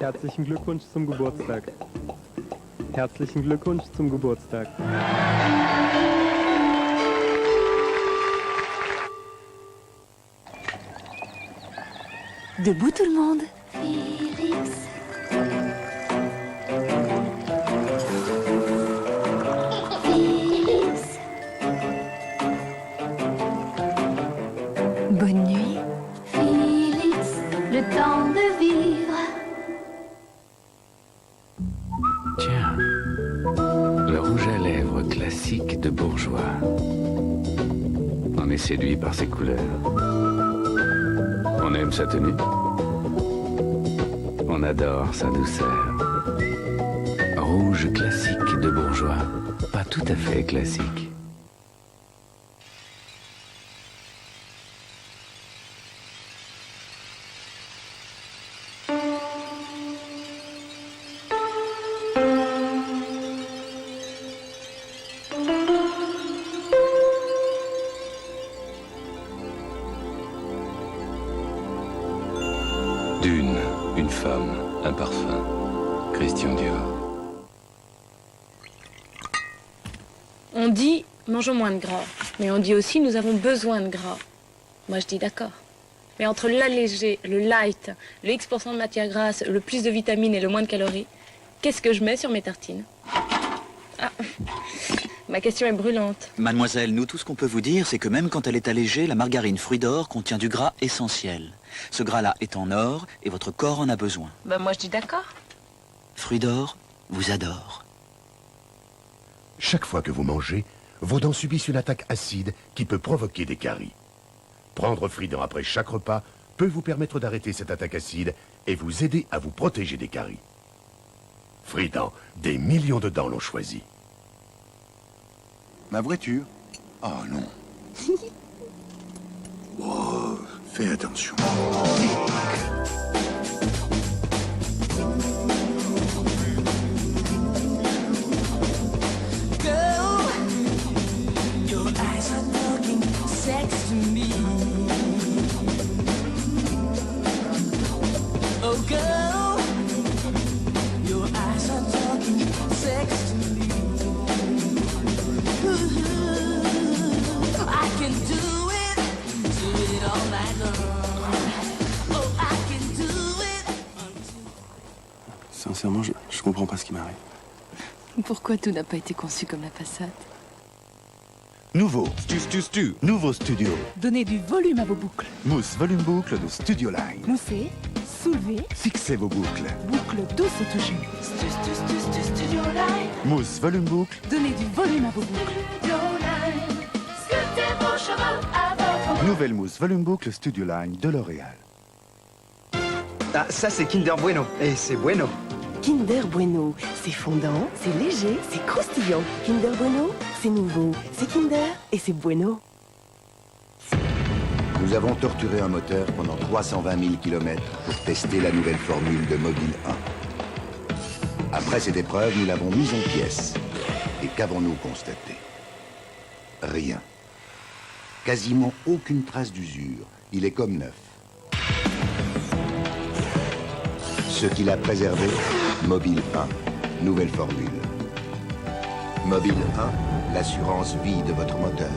Herzlichen Glückwunsch zum Geburtstag. Herzlichen Glückwunsch zum Geburtstag. Debout tout le monde. Félix. Félix. Bonne nuit. Félix, le temps de vivre. Tiens, le rouge à lèvres classique de bourgeois. On est séduit par ses couleurs. On aime sa tenue. On adore sa douceur. Rouge classique de bourgeois. Pas tout à fait classique. Dune, une femme, un parfum. Christian Dior. On dit mangeons moins de gras, mais on dit aussi nous avons besoin de gras. Moi je dis d'accord. Mais entre l'allégé, le light, le X% de matière grasse, le plus de vitamines et le moins de calories, qu'est-ce que je mets sur mes tartines? Ah, ma question est brûlante. Mademoiselle, nous, tout ce qu'on peut vous dire, c'est que même quand elle est allégée, la margarine Fruit d'Or contient du gras essentiel. Ce gras-là est en or et votre corps en a besoin. Ben moi je dis d'accord. Fruit d'Or vous adore. Chaque fois que vous mangez, vos dents subissent une attaque acide qui peut provoquer des caries. Prendre Frident après chaque repas peut vous permettre d'arrêter cette attaque acide et vous aider à vous protéger des caries. Frident, des millions de dents l'ont choisi. Ma voiture? Oh non. Oh, fais attention. Sex to me. Oh girl, your eyes are talking sex to me. Ooh, I can do it all night long. Oh, I can do it. Sincèrement, je comprends pas ce qui m'arrive. Pourquoi tout n'a pas été conçu comme la Passat? Nouveau. Nouveau studio. Donnez du volume à vos boucles. Mousse volume boucle de Studio Line. Moussez, soulevez, Fixez vos boucles. boucle douce au toucher. Studio Line. Mousse volume boucle. Donnez du volume à vos boucles. Studio Line. Sculptez vos cheveux à votre Nouvelle mousse volume boucle Studio Line de L'Oréal. Ah, ça c'est Kinder Bueno. Et c'est bueno. Kinder Bueno, c'est fondant, c'est léger, c'est croustillant. Kinder Bueno, c'est nouveau, c'est Kinder et c'est bueno. Nous avons torturé un moteur pendant 320 000 km pour tester la nouvelle formule de Mobile 1. Après cette épreuve, nous l'avons mise en pièces. Et qu'avons-nous constaté? Rien. Quasiment aucune trace d'usure. Il est comme neuf. Ce qui l'a préservé, Mobile 1, nouvelle formule. Mobile 1, l'assurance vie de votre moteur.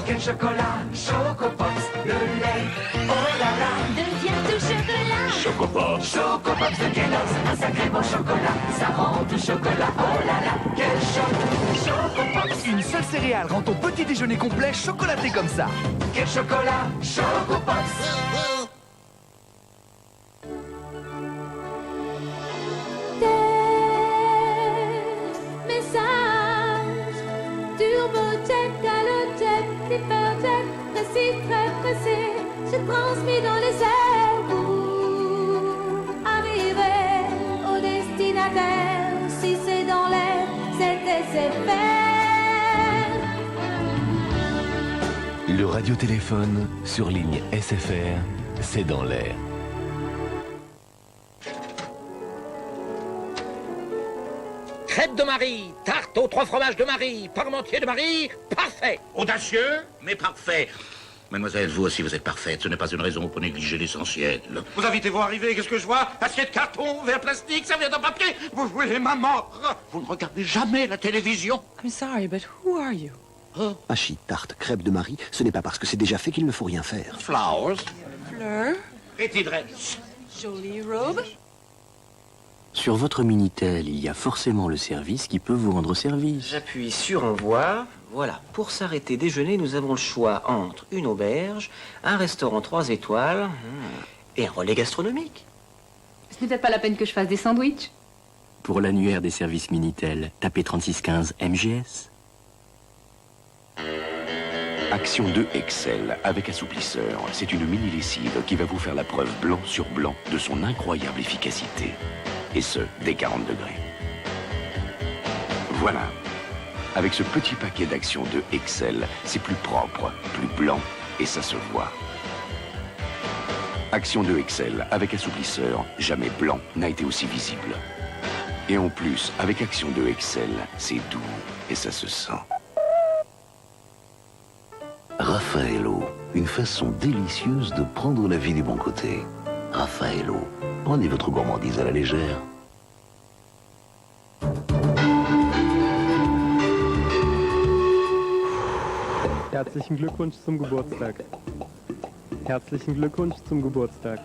Quel chocolat, Chocopops, le lait, oh là là, devient tout chocolat. Chocopops. Chocopops de Kellogg's, un sacré bon chocolat, ça rend tout chocolat, oh là là, quel Chocopops. Une seule céréale rend ton petit déjeuner complet chocolaté comme ça. Quel chocolat, Chocopops. Se transmis dans les airs pour arriver au destinataire. Si c'est dans l'air, c'est faire. Le radiotéléphone sur ligne SFR, c'est dans l'air. Crêpes de Marie, tarte aux 3 fromages de Marie, parmentier de Marie, parfait. Audacieux, mais parfait. Mademoiselle, vous aussi, vous êtes parfaite. Ce n'est pas une raison pour négliger l'essentiel. Vous invitez-vous à arriver, qu'est-ce que je vois? Assiette carton, verre plastique, serviette en papier. Vous voulez ma mort? Vous ne regardez jamais la télévision. I'm sorry, but who are you? Hachis, tarte, crêpe de Marie, ce n'est pas parce que c'est déjà fait qu'il ne faut rien faire. Flowers. Fleur. Pretty dress. Jolie robe. Sur votre Minitel, il y a forcément le service qui peut vous rendre service. J'appuie sur Envoi. Voilà. Pour s'arrêter déjeuner, nous avons le choix entre une auberge, un restaurant 3 étoiles et un relais gastronomique. Ce n'est peut-être pas la peine que je fasse des sandwichs. Pour l'annuaire des services Minitel, tapez 3615 MGS. Action 2 Excel avec assouplisseur. C'est une mini-lessive qui va vous faire la preuve blanc sur blanc de son incroyable efficacité. Et ce, dès 40 degrés. Voilà. Avec ce petit paquet d'Action 2 Excel, c'est plus propre, plus blanc, et ça se voit. Action 2 Excel avec assouplisseur, jamais blanc n'a été aussi visible. Et en plus, avec Action 2 Excel, c'est doux, et ça se sent. Raffaello, une façon délicieuse de prendre la vie du bon côté. Raffaello, prenez votre gourmandise à la légère. Herzlichen Glückwunsch zum Geburtstag. Herzlichen Glückwunsch zum Geburtstag.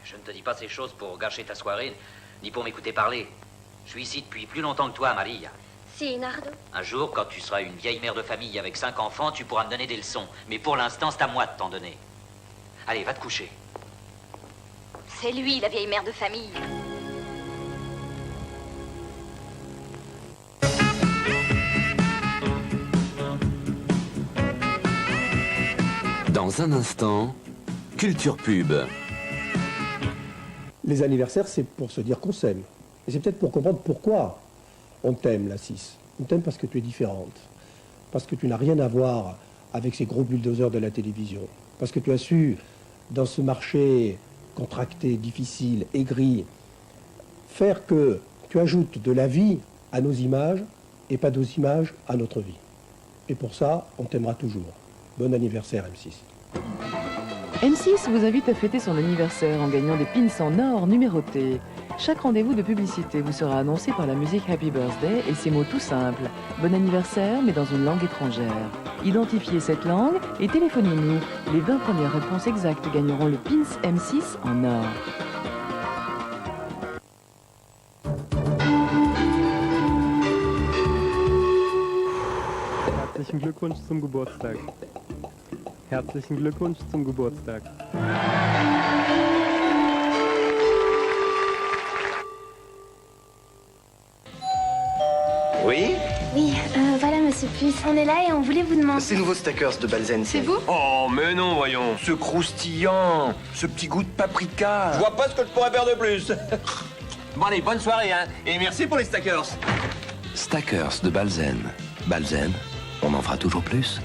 Je ne te dis pas ces choses pour gâcher ta soirée, ni pour m'écouter parler. Je suis ici depuis plus longtemps que toi, Marie. Si, Nardo. Un jour, quand tu seras une vieille mère de famille avec 5 enfants, tu pourras me donner des leçons. Mais pour l'instant, c'est à moi de t'en donner. Allez, va te coucher. C'est lui, la vieille mère de famille. Dans un instant, Culture Pub. Les anniversaires, c'est pour se dire qu'on s'aime. Et c'est peut-être pour comprendre pourquoi on t'aime, la 6. On t'aime parce que tu es différente. Parce que tu n'as rien à voir avec ces gros bulldozers de la télévision. Parce que tu as su, dans ce marché contracté, difficile, aigri, faire que tu ajoutes de la vie à nos images et pas nos images à notre vie. Et pour ça, on t'aimera toujours. Bon anniversaire, M6. M6 vous invite à fêter son anniversaire en gagnant des pins en or numérotés. Chaque rendez-vous de publicité vous sera annoncé par la musique Happy Birthday et ces mots tout simples. Bon anniversaire, mais dans une langue étrangère. Identifiez cette langue et téléphonez-nous. Les 20 premières réponses exactes gagneront le pins M6 en or. Herzlichen Glückwunsch zum Geburtstag. Herzlichen Glückwunsch zum Geburtstag. Oui? Oui, voilà, monsieur Puce. On est là et on voulait vous demander... Ces nouveaux Stackers de Balzen. C'est vous? Oh, mais non, voyons. Ce croustillant, ce petit goût de paprika. Je vois pas ce que je pourrais faire de plus. Bon, allez, bonne soirée, hein. Et merci pour les Stackers. Stackers de Balzen. Balzen, on en fera toujours plus.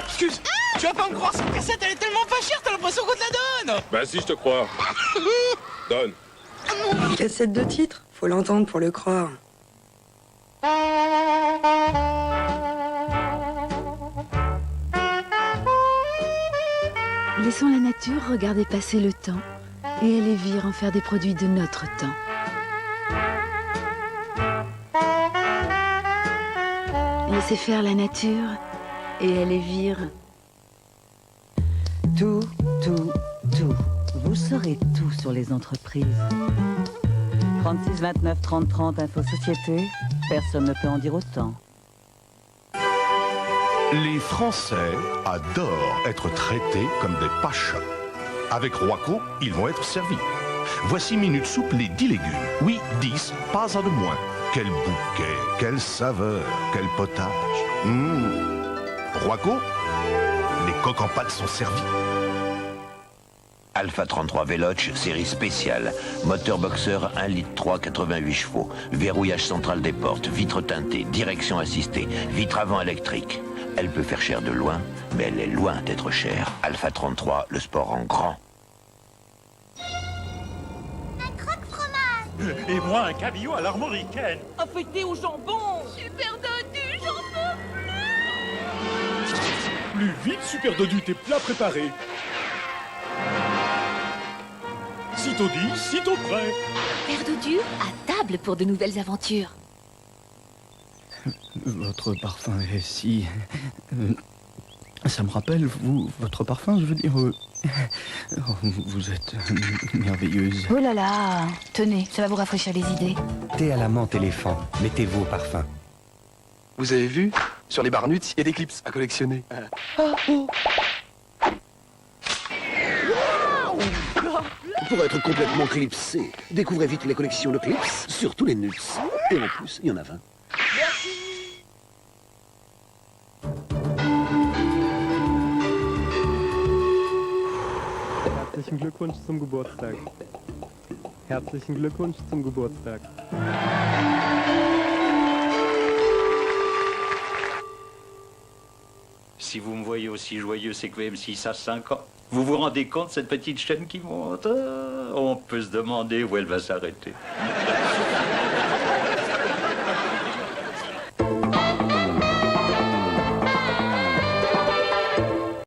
Excuse, tu vas pas me croire, cette cassette, elle est tellement pas chère, t'as l'impression qu'on te la donne. Bah si, je te crois. Donne. Cassette de titre, faut l'entendre pour le croire. Laissons la nature regarder passer le temps et Elvire en faire des produits de notre temps. Laissez faire la nature et Elvire. Tout. Vous saurez tout sur les entreprises. 36 29 30 30 Info Société, personne ne peut en dire autant. Les Français adorent être traités comme des pachas. Avec Roico, ils vont être servis. Voici Minute Soupe, les 10 légumes. Oui, 10, pas un de moins. Quel bouquet, quelle saveur, quel potage. Roico, les coques en pâte sont servis. Alpha 33 Veloce, série spéciale. Moteur boxeur 1 litre 3, 88 chevaux. Verrouillage central des portes, vitre teintée, direction assistée, vitre avant électrique. Elle peut faire cher de loin, mais elle est loin d'être chère. Alpha 33, le sport en grand. Et moi, un cabillaud à l'armoricaine. Un feuilleté au jambon. Super dodu, j'en peux Plus vite, Super Dodu, tes plats préparés. Sitôt dit, sitôt prêt. Père Dodu, à table pour de nouvelles aventures. Votre parfum est si... ça me rappelle, vous, votre parfum, je veux dire... vous êtes merveilleuse. Oh là là, tenez, ça va vous rafraîchir les idées. Thé à la menthe éléphant, mettez-vous au parfum. Vous avez vu? Sur les barnuts, il y a des clips à collectionner. Pour être complètement clipsé, découvrez vite les collections de clips sur tous les nuts. Et en plus, il y en a 20. Herzlichen Glückwunsch zum Geburtstag. Herzlichen Glückwunsch zum Geburtstag. Si vous me voyez aussi joyeux, c'est que M6 a 5 ans. Vous vous rendez compte, cette petite chaîne qui monte? On peut se demander où elle va s'arrêter.